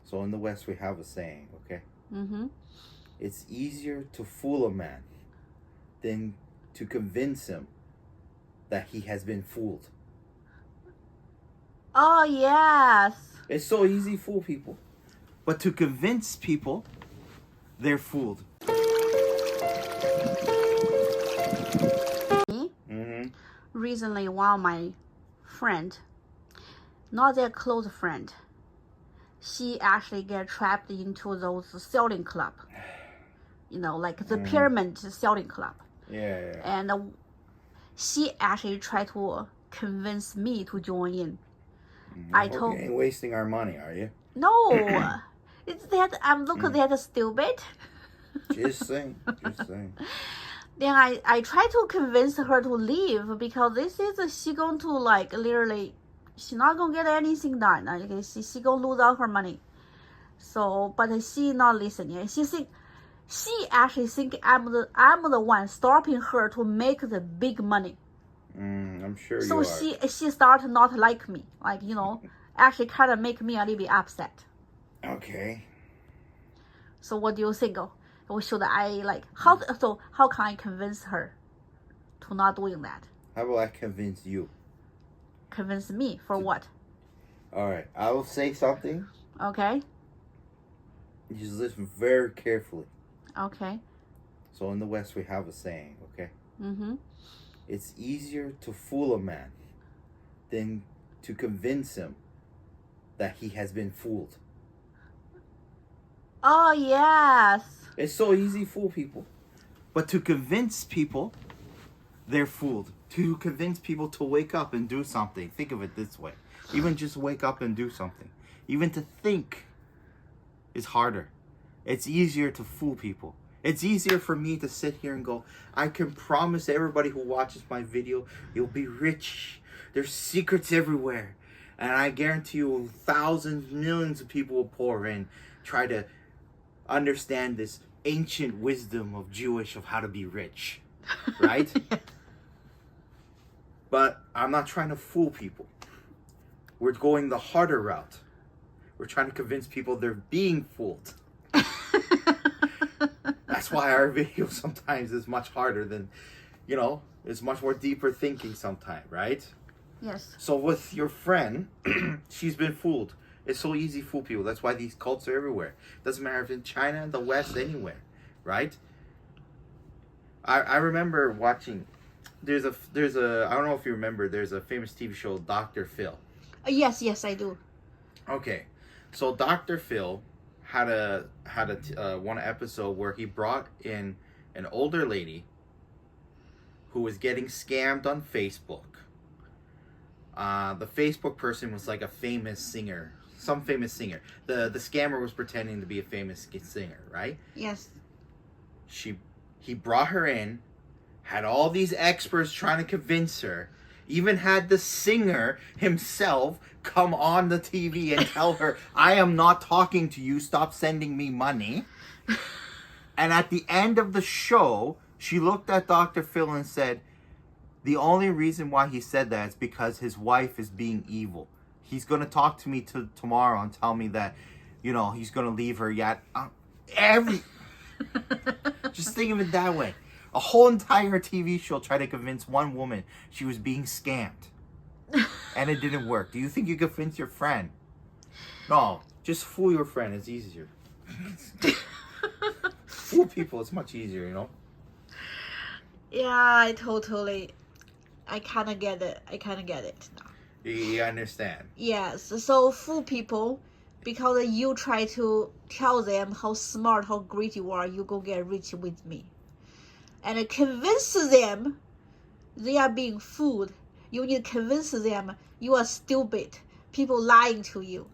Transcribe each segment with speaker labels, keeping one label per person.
Speaker 1: So in the West, we have a saying, okay?
Speaker 2: Mm-hmm.
Speaker 1: It's easier to fool a man than to convince him that he has been fooled.
Speaker 2: Oh, yes.
Speaker 1: It's so easy to fool people. But to convince people, they're fooled. Mm-hmm.
Speaker 2: Recently, one of my friend, not that close friend, she actually get trapped into those selling club. Like the pyramid selling club.
Speaker 1: Yeah.
Speaker 2: And she actually tried to convince me to join in. I told
Speaker 1: you ain't wasting our money, are you?
Speaker 2: No. It's that I'm looking that stupid.
Speaker 1: Just saying.
Speaker 2: Then I try to convince her to leave because this is she going to like literally she not gonna get anything done. Okay, she gonna lose all her money. So but she not listening. She actually think I'm the one stopping her to make the big money.
Speaker 1: I'm sure
Speaker 2: so
Speaker 1: you are.
Speaker 2: she start not like me, like actually kind of make me a little bit upset.
Speaker 1: Okay.
Speaker 2: So what do you think? Or should I like how can I convince her to not doing that?
Speaker 1: How about I convince you?
Speaker 2: Convince me for what?
Speaker 1: All right, I will say something.
Speaker 2: Okay.
Speaker 1: You just listen very carefully.
Speaker 2: Okay.
Speaker 1: So in the West, we have a saying, okay?
Speaker 2: Mm-hmm.
Speaker 1: It's easier to fool a man than to convince him that he has been fooled.
Speaker 2: Oh, yes.
Speaker 1: It's so easy to fool people. But to convince people, they're fooled. To convince people to wake up and do something. Think of it this way. Even just wake up and do something. Even to think is harder. It's easier to fool people. It's easier for me to sit here and go, I can promise everybody who watches my video, you'll be rich. There's secrets everywhere. And I guarantee you thousands, millions of people will pour in, try to understand this ancient wisdom of Jewish of how to be rich. Right? But I'm not trying to fool people. We're going the harder route. We're trying to convince people they're being fooled. That's why our video sometimes is much harder than, it's much more deeper thinking sometimes, right?
Speaker 2: Yes.
Speaker 1: So with your friend, she's been fooled. It's so easy to fool people. That's why these cults are everywhere. Doesn't matter if in China, the West, anywhere, right? I remember watching, there's a I don't know if you remember, there's a famous TV show, Dr. Phil.
Speaker 2: Yes, I do.
Speaker 1: Okay, so Dr. Phil had a one episode where he brought in an older lady who was getting scammed on Facebook. The Facebook person was like a famous singer, some famous singer. The scammer was pretending to be a famous singer, right?
Speaker 2: Yes.
Speaker 1: He brought her in, had all these experts trying to convince her, even had the singer himself come on the TV and tell her, I am not talking to you, stop sending me money. And at the end of the show, she looked at Dr. Phil and said, the only reason why he said that is because his wife is being evil. He's going to talk to me tomorrow and tell me that, he's going to leave her yet. Just think of it that way. A whole entire TV show tried to convince one woman she was being scammed. And it didn't work. Do you think you could convince your friend? No, just fool your friend. It's easier. Fool people, it's much easier,
Speaker 2: Yeah, I kind of get it. Now.
Speaker 1: You understand?
Speaker 2: Yes, so fool people, because you try to tell them how smart, how great you are, you go get rich with me. And convince them they are being fooled. You need to convince them you are stupid. People lying to you.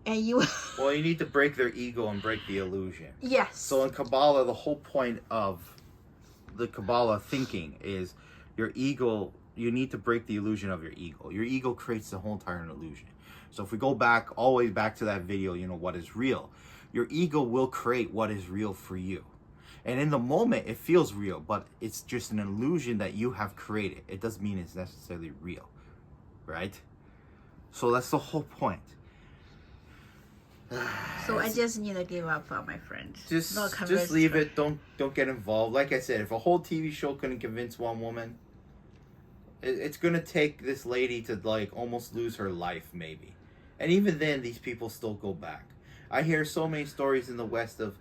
Speaker 2: And you...
Speaker 1: Well, you need to break their ego and break the illusion.
Speaker 2: Yes.
Speaker 1: So in Kabbalah, the whole point of the Kabbalah thinking is your ego, you need to break the illusion of your ego. Your ego creates the whole entire illusion. So if we go back, all the way back to that video, what is real, your ego will create what is real for you. And in the moment, it feels real, but it's just an illusion that you have created. It doesn't mean it's necessarily real, right? So that's the whole point.
Speaker 2: So I just need to give up on my friend.
Speaker 1: Just
Speaker 2: Not convince
Speaker 1: leave
Speaker 2: her.
Speaker 1: it. Don't get involved. Like I said, if a whole TV show couldn't convince one woman, it's gonna take this lady to like almost lose her life, maybe. And even then, these people still go back. I hear so many stories in the West of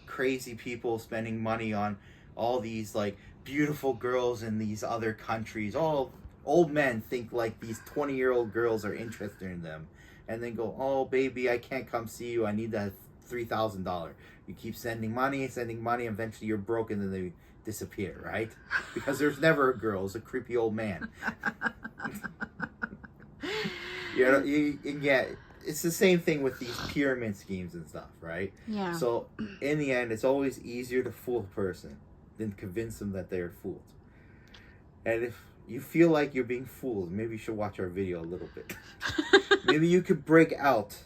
Speaker 1: crazy people spending money on all these like beautiful girls in these other countries. All old men think like these 20-year-old girls are interested in them. And then go, oh, baby, I can't come see you. I need that $3,000. You keep sending money. Eventually, you're broke, and then they disappear, right? Because there's never a girl. It's a creepy old man. It's the same thing with these pyramid schemes and stuff, right?
Speaker 2: Yeah.
Speaker 1: So, in the end, it's always easier to fool a person than convince them that they're fooled. And if you feel like you're being fooled, maybe you should watch our video a little bit. Maybe you could break out.